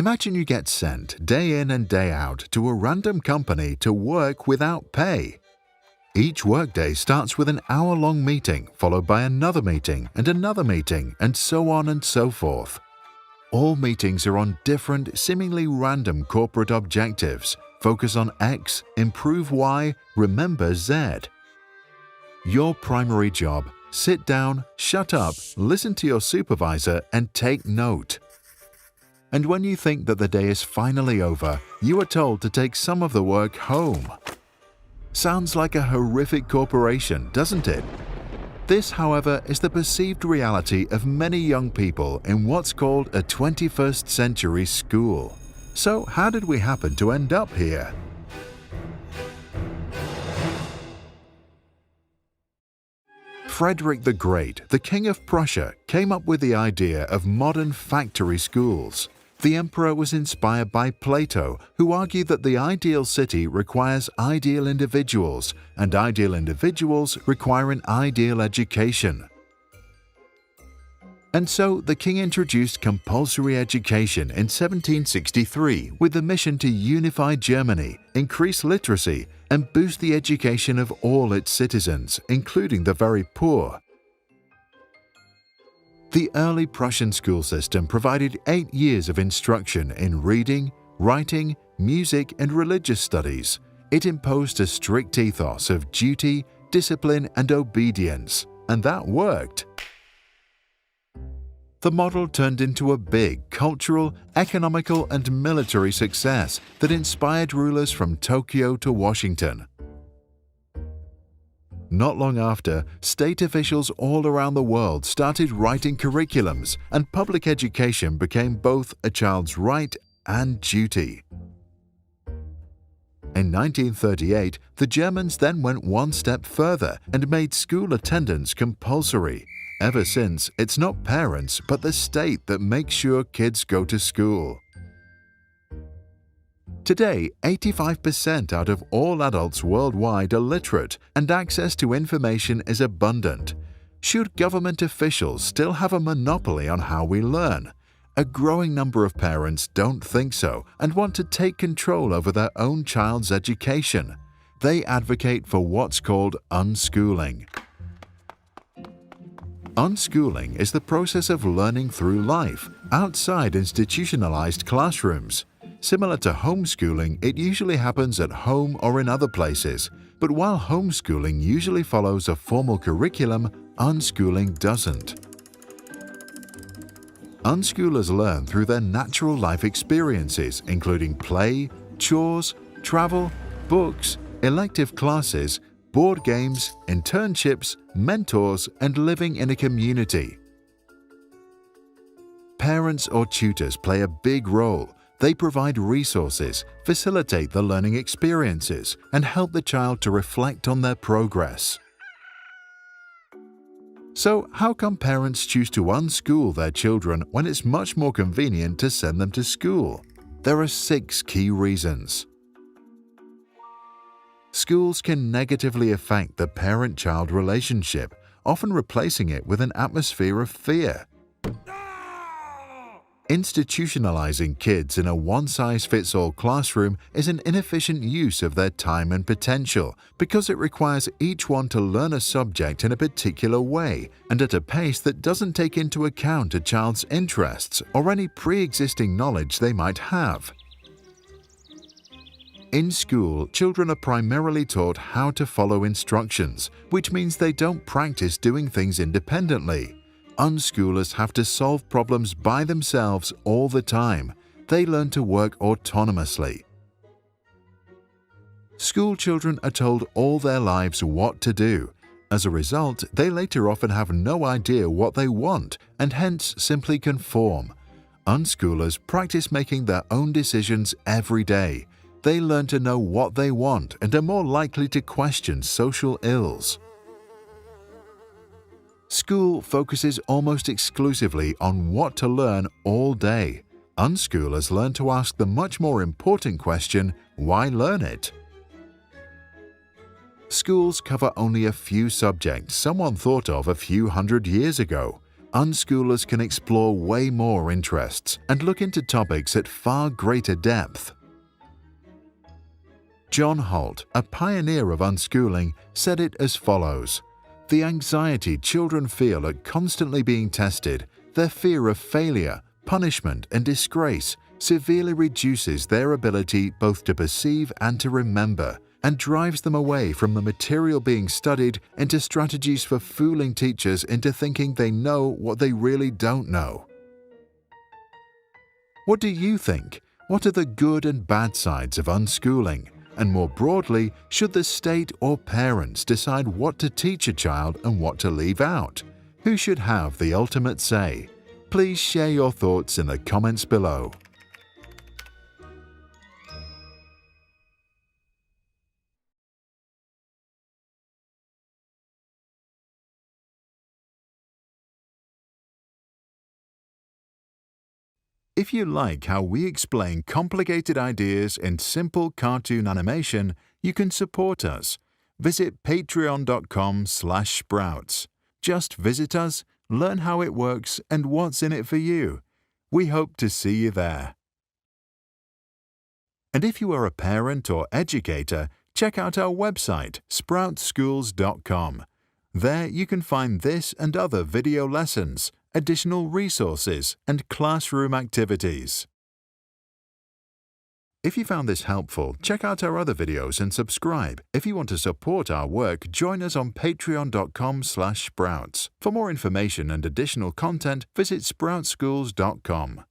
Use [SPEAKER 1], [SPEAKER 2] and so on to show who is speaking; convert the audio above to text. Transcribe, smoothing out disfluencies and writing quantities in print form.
[SPEAKER 1] Imagine you get sent day in and day out to a random company to work without pay. Each workday starts with an hour-long meeting, followed by another meeting, and so on and so forth. All meetings are on different, seemingly random corporate objectives. Focus on X, improve Y, remember Z. Your primary job: sit down, shut up, listen to your supervisor, and take note. And when you think that the day is finally over, you are told to take some of the work home. Sounds like a horrific corporation, doesn't it? This, however, is the perceived reality of many young people in what's called a 21st century school. So how did we happen to end up here? Frederick the Great, the King of Prussia, came up with the idea of modern factory schools. The emperor was inspired by Plato, who argued that the ideal city requires ideal individuals, and ideal individuals require an ideal education. And so the king introduced compulsory education in 1763 with the mission to unify Germany, increase literacy, and boost the education of all its citizens, including the very poor. The early Prussian school system provided 8 years of instruction in reading, writing, music, and religious studies. It imposed a strict ethos of duty, discipline, and obedience, and that worked. The model turned into a big cultural, economical, and military success that inspired rulers from Tokyo to Washington. Not long after, state officials all around the world started writing curriculums, and public education became both a child's right and duty. In 1938, the Germans then went one step further and made school attendance compulsory. Ever since, it's not parents but the state that makes sure kids go to school. Today, 85% out of all adults worldwide are literate, and access to information is abundant. Should government officials still have a monopoly on how we learn? A growing number of parents don't think so and want to take control over their own child's education. They advocate for what's called unschooling. Unschooling is the process of learning through life, outside institutionalized classrooms. Similar to homeschooling, it usually happens at home or in other places, but while homeschooling usually follows a formal curriculum, unschooling doesn't. Unschoolers learn through their natural life experiences, including play, chores, travel, books, elective classes, board games, internships, mentors, and living in a community. Parents or tutors play a big role. They provide resources, facilitate the learning experiences, and help the child to reflect on their progress. So, how come parents choose to unschool their children when it's much more convenient to send them to school? There are 6 key reasons. Schools can negatively affect the parent-child relationship, often replacing it with an atmosphere of fear. Institutionalizing kids in a one-size-fits-all classroom is an inefficient use of their time and potential because it requires each one to learn a subject in a particular way and at a pace that doesn't take into account a child's interests or any pre-existing knowledge they might have. In school, children are primarily taught how to follow instructions, which means they don't practice doing things independently. Unschoolers have to solve problems by themselves all the time. They learn to work autonomously. School children are told all their lives what to do. As a result, they later often have no idea what they want and hence simply conform. Unschoolers practice making their own decisions every day. They learn to know what they want and are more likely to question social ills. School focuses almost exclusively on what to learn all day. Unschoolers learn to ask the much more important question, why learn it? Schools cover only a few subjects someone thought of a few hundred years ago. unschoolers can explore way more interests and look into topics at far greater depth. John Holt, a pioneer of unschooling, said it as follows: "The anxiety children feel at constantly being tested, their fear of failure, punishment, and disgrace severely reduces their ability both to perceive and to remember, and drives them away from the material being studied into strategies for fooling teachers into thinking they know what they really don't know." What do you think? What are the good and bad sides of unschooling? And more broadly, should the state or parents decide what to teach a child and what to leave out? Who should have the ultimate say? Please share your thoughts in the comments below. If you like how we explain complicated ideas in simple cartoon animation, you can support us. Visit patreon.com/sprouts. Just visit us, learn how it works and what's in it for you. We hope to see you there. And if you are a parent or educator, check out our website, sproutschools.com. There you can find this and other video lessons, additional resources, and classroom activities. If you found this helpful, check out our other videos and subscribe. If you want to support our work, join us on patreon.com/sprouts. For more information and additional content, visit sproutschools.com.